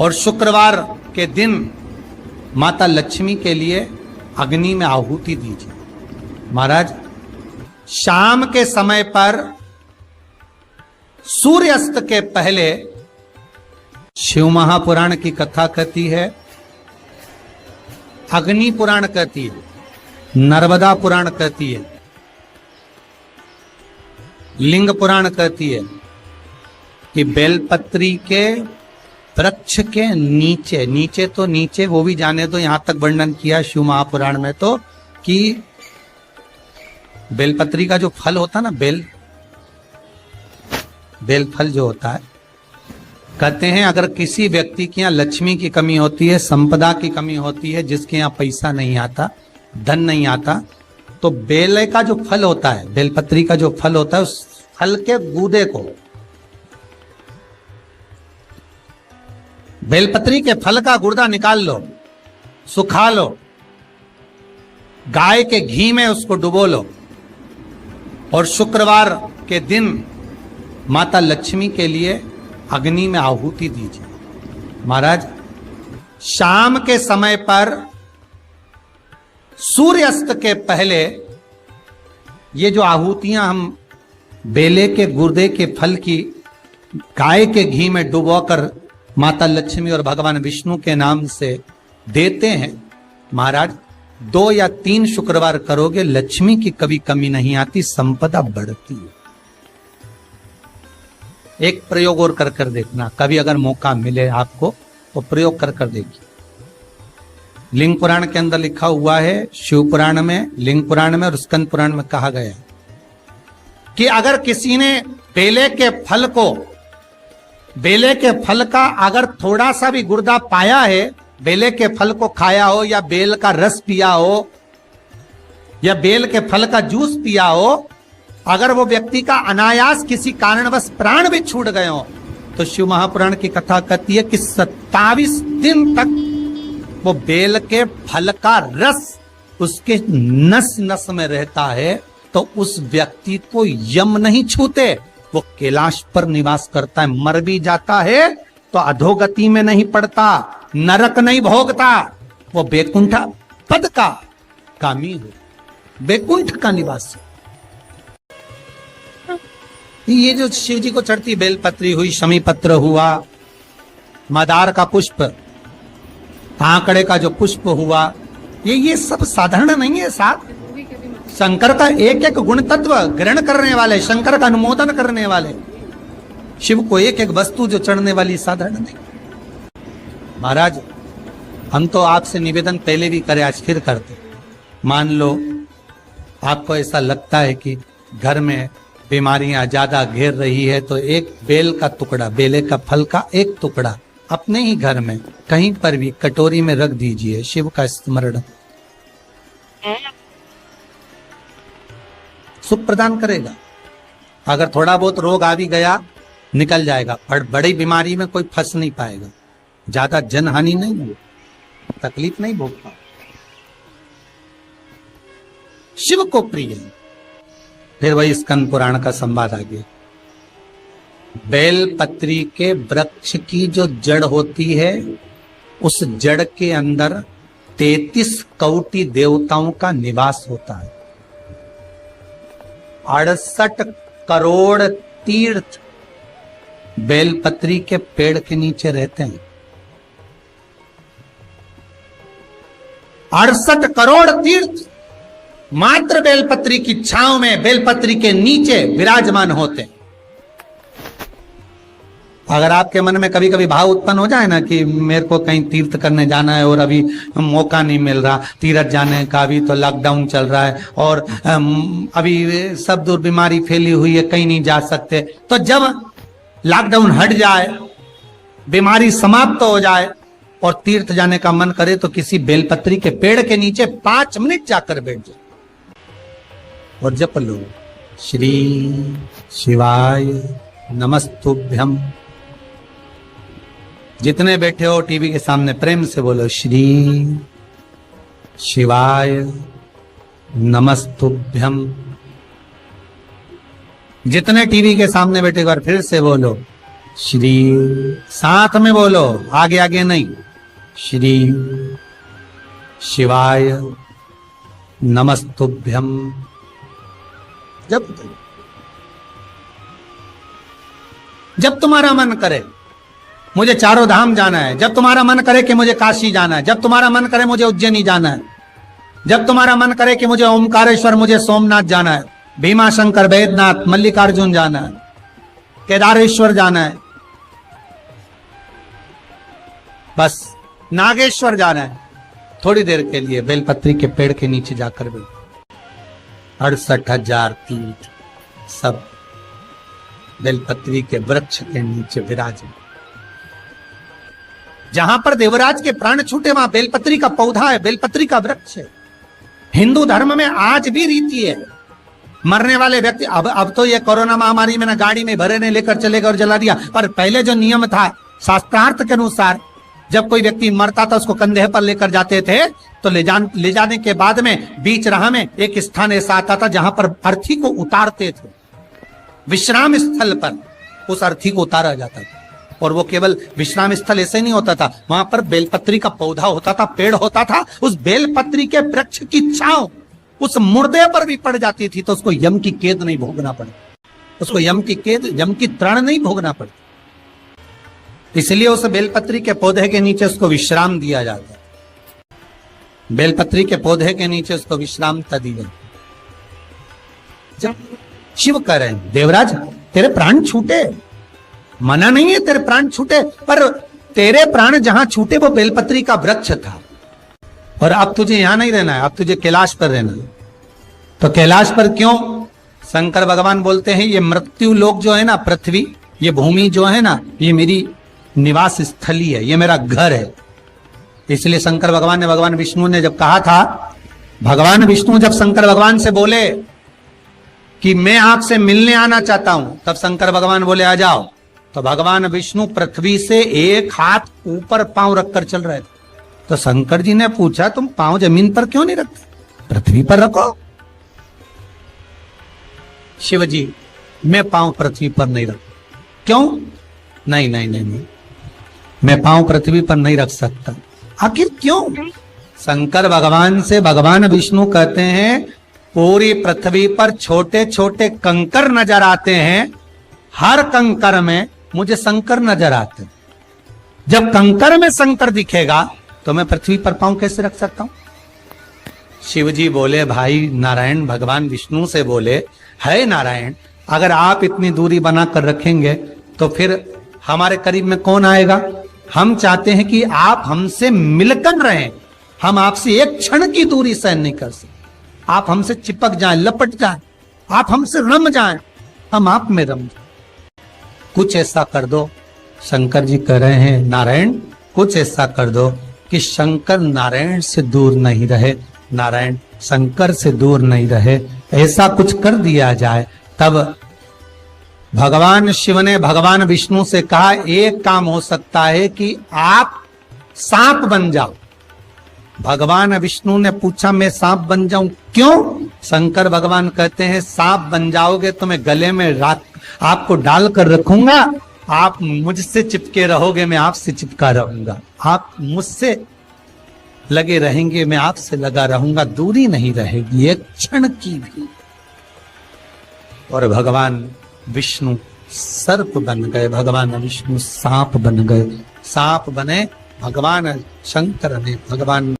और शुक्रवार के दिन माता लक्ष्मी के लिए अग्नि में आहुति दीजिए। महाराज, शाम के समय पर सूर्यास्त के पहले शिव महापुराण की कथा कहती है, अग्नि पुराण कहती है, नर्मदा पुराण कहती है, लिंग पुराण कहती है कि बेलपत्री के वृक्ष के नीचे, नीचे तो नीचे वो भी जाने दो, यहां तक वर्णन किया शिव महापुराण में तो कि बेलपत्री का जो फल होता है ना, बेल फल जो होता है, कहते हैं अगर किसी व्यक्ति के यहाँ लक्ष्मी की कमी होती है, संपदा की कमी होती है, जिसके यहाँ पैसा नहीं आता, धन नहीं आता, तो बेल का जो फल होता है, बेलपत्री का जो फल होता है, उस फल के गूदे को, बेलपत्री के फल का गुर्दा निकाल लो, सुखा लो, गाय के घी में उसको डुबो लो और शुक्रवार के दिन माता लक्ष्मी के लिए अग्नि में आहुति दीजिए। महाराज, शाम के समय पर सूर्यास्त के पहले ये जो आहुतियां हम बेले के गुर्दे के फल की गाय के घी में डुबोकर माता लक्ष्मी और भगवान विष्णु के नाम से देते हैं, महाराज 2 या 3 शुक्रवार करोगे, लक्ष्मी की कभी कमी नहीं आती, संपदा बढ़ती है। एक प्रयोग और कर देखना, कभी अगर मौका मिले आपको तो प्रयोग कर देखिए। लिंग पुराण के अंदर लिखा हुआ है, शिव पुराण में, लिंग पुराण में और स्कंद पुराण में कहा गया है कि अगर किसी ने बेले के फल का अगर थोड़ा सा भी गुर्दा पाया है, बेले के फल को खाया हो या बेल का रस पिया हो या बेल के फल का जूस पिया हो, अगर वो व्यक्ति का अनायास किसी कारणवश प्राण भी छूट गए हो, तो शिव महापुराण की कथा कहती है कि 27 दिन तक वो बेल के फल का रस उसके नस नस में रहता है, तो उस व्यक्ति को यम नहीं छूते, वो कैलाश पर निवास करता है। मर भी जाता है तो अधोगति में नहीं पड़ता, नरक नहीं भोगता, वो बैकुंठ पद का कामी हो, बैकुंठ का निवासी। ये जो शिव जी को चढ़ती बेलपत्री हुई, शमी पत्र हुआ, मदार का पुष्प, आंकड़े का जो पुष्प हुआ, ये सब साधारण नहीं है। साथ शंकर का एक एक गुण तत्व ग्रहण करने वाले, शंकर का अनुमोदन करने वाले, शिव को एक एक वस्तु जो चढ़ने वाली साधारण नहीं। महाराज, हम तो आपसे निवेदन पहले भी करे, आज फिर करते। मान लो आपको ऐसा लगता है कि घर में बीमारियां ज्यादा घेर रही है, तो एक बेल का टुकड़ा, बेले का फल का एक टुकड़ा अपने ही घर में कहीं पर भी कटोरी में रख दीजिए, शिव का स्मरण, सुख प्रदान करेगा। अगर थोड़ा बहुत रोग आ भी गया, निकल जाएगा, पर बड़ी बीमारी में कोई फंस नहीं पाएगा, ज्यादा जनहानि नहीं होगी, तकलीफ नहीं भोग पाएगा। शिव को प्रिय है। फिर वही स्कंद पुराण का संवाद आ गया। बेलपत्री के वृक्ष की जो जड़ होती है, उस जड़ के अंदर 33 कोटि देवताओं का निवास होता है। 68 करोड़ तीर्थ बेलपत्री के पेड़ के नीचे रहते हैं। 68 करोड़ तीर्थ मात्र बेलपत्री की छांव में, बेलपत्री के नीचे विराजमान होते हैं। अगर आपके मन में कभी कभी भाव उत्पन्न हो जाए ना कि मेरे को कहीं तीर्थ करने जाना है और अभी मौका नहीं मिल रहा, तीर्थ जाने का, अभी तो लॉकडाउन चल रहा है और अभी सब दूर बीमारी फैली हुई है, कहीं नहीं जा सकते, तो जब लॉकडाउन हट जाए, बीमारी समाप्त हो जाए और तीर्थ जाने का मन करे, तो किसी बेलपत्री के पेड़ के नीचे 5 मिनट जाकर बैठ जाए और जप लो, श्री शिवाय नमस्तुभ्यम। जितने बैठे हो टीवी के सामने प्रेम से बोलो, श्री शिवाय नमस्तुभ्यम। जितने टीवी के सामने बैठे, एक बार फिर से बोलो, श्री, साथ में बोलो, आगे आगे नहीं। श्री शिवाय नमस्तुभ्यम। जब तुम्हारा मन करे मुझे चारों धाम जाना है, जब तुम्हारा मन करे कि मुझे काशी जाना है, जब तुम्हारा मन करे मुझे उज्जैनी जाना है, जब तुम्हारा मन करे कि मुझे ओमकारेश्वर, मुझे सोमनाथ जाना है, भीमा शंकर, बैद्यनाथ, मल्लिकार्जुन जाना है, केदारेश्वर जाना है, बस नागेश्वर जाना है, थोड़ी देर के लिए बेलपत्री के पेड़ के नीचे जाकर बैठ। 68,000 तीर्थ सब बेलपत्री के वृक्ष के नीचे विराजे। जहां पर देवराज के प्राण छूटे वहां बेलपत्री का पौधा है, बेलपत्री का वृक्ष है। हिंदू धर्म में आज भी रीति है, मरने वाले व्यक्ति, अब तो ये कोरोना महामारी में ना गाड़ी में भरे ने लेकर चले गए और जला दिया, पर पहले जो नियम था शास्त्रार्थ के अनुसार, जब कोई व्यक्ति मरता था उसको कंधे पर लेकर जाते थे, तो ले जाने के बाद में बीच राह में एक स्थान ऐसा आता था जहां पर अर्थी को उतारते थे। विश्राम स्थल पर उस अर्थी को उतारा जाता था, और वो केवल विश्राम स्थल ऐसे नहीं होता था, वहां पर बेलपत्री का पौधा होता था, पेड़ होता था। उस बेलपत्री के वृक्ष की छांव उस मुर्दे पर भी पड़ जाती थी तो उसको यम की कैद नहीं भोगना पड़े, उसको यम की तृण नहीं भोगना पड़े। इसलिए उस बेलपत्री के पौधे के नीचे उसको विश्राम दिया जाता है, बेलपत्री के पौधे के नीचे उसको विश्राम दिया। जब शिव कह रहे हैं देवराज तेरे प्राण छूटे, मना नहीं है तेरे प्राण छूटे, पर तेरे प्राण जहां छूटे वो बेलपत्री का वृक्ष था, और अब तुझे यहां नहीं रहना है, अब तुझे कैलाश पर रहना है। तो कैलाश पर क्यों? शंकर भगवान बोलते हैं ये मृत्यु लोक जो है ना, पृथ्वी, ये भूमि जो है ना, ये मेरी निवास स्थली है, ये मेरा घर है। इसलिए शंकर भगवान ने, भगवान विष्णु ने जब कहा था, भगवान विष्णु जब शंकर भगवान से बोले कि मैं आपसे मिलने आना चाहता हूं, तब शंकर भगवान बोले आ जाओ। तो भगवान विष्णु पृथ्वी से एक हाथ ऊपर पांव रखकर चल रहे थे। तो शंकर जी ने पूछा तुम पांव जमीन पर क्यों नहीं रखते, पृथ्वी पर रखो। शिव जी मैं पांव पृथ्वी पर नहीं रख, क्यों? नहीं नहीं नहीं नहीं, मैं पांव पृथ्वी पर नहीं रख सकता। आखिर क्यों? शंकर भगवान से भगवान विष्णु कहते हैं पूरी पृथ्वी पर छोटे छोटे कंकर नजर आते हैं, हर कंकर में मुझे शंकर नजर आते हैं। जब कंकर में शंकर दिखेगा तो मैं पृथ्वी पर पांव कैसे रख सकता हूं? शिव जी बोले, भाई नारायण भगवान विष्णु से बोले, है नारायण अगर आप इतनी दूरी बनाकर रखेंगे तो फिर हमारे करीब में कौन आएगा? हम चाहते हैं कि आप हमसे मिलकर रहें, हम आपसे एक क्षण की दूरी सहन नहीं कर सकते। आप हमसे चिपक जाएं, लपट जाएं, आप हमसे रम जाएं, हम आप में रम जाएं। कुछ ऐसा कर दो, शंकर जी कह रहे हैं नारायण कुछ ऐसा कर दो कि शंकर नारायण से दूर नहीं रहे, नारायण शंकर से दूर नहीं रहे, ऐसा कुछ कर दिया जाए। तब भगवान शिव ने भगवान विष्णु से कहा एक काम हो सकता है कि आप सांप बन जाओ। भगवान विष्णु ने पूछा मैं सांप बन जाऊं क्यों? शंकर भगवान कहते हैं सांप बन जाओगे तो मैं गले में रात आपको डाल कर रखूंगा, आप मुझसे चिपके रहोगे, मैं आपसे चिपका रहूंगा, आप मुझसे लगे रहेंगे, मैं आपसे लगा रहूंगा, दूरी नहीं रहेगी एक क्षण की भी। और भगवान विष्णु सर्प बन गए, भगवान विष्णु सांप बन गए, सांप बने भगवान शंकर ने भगवान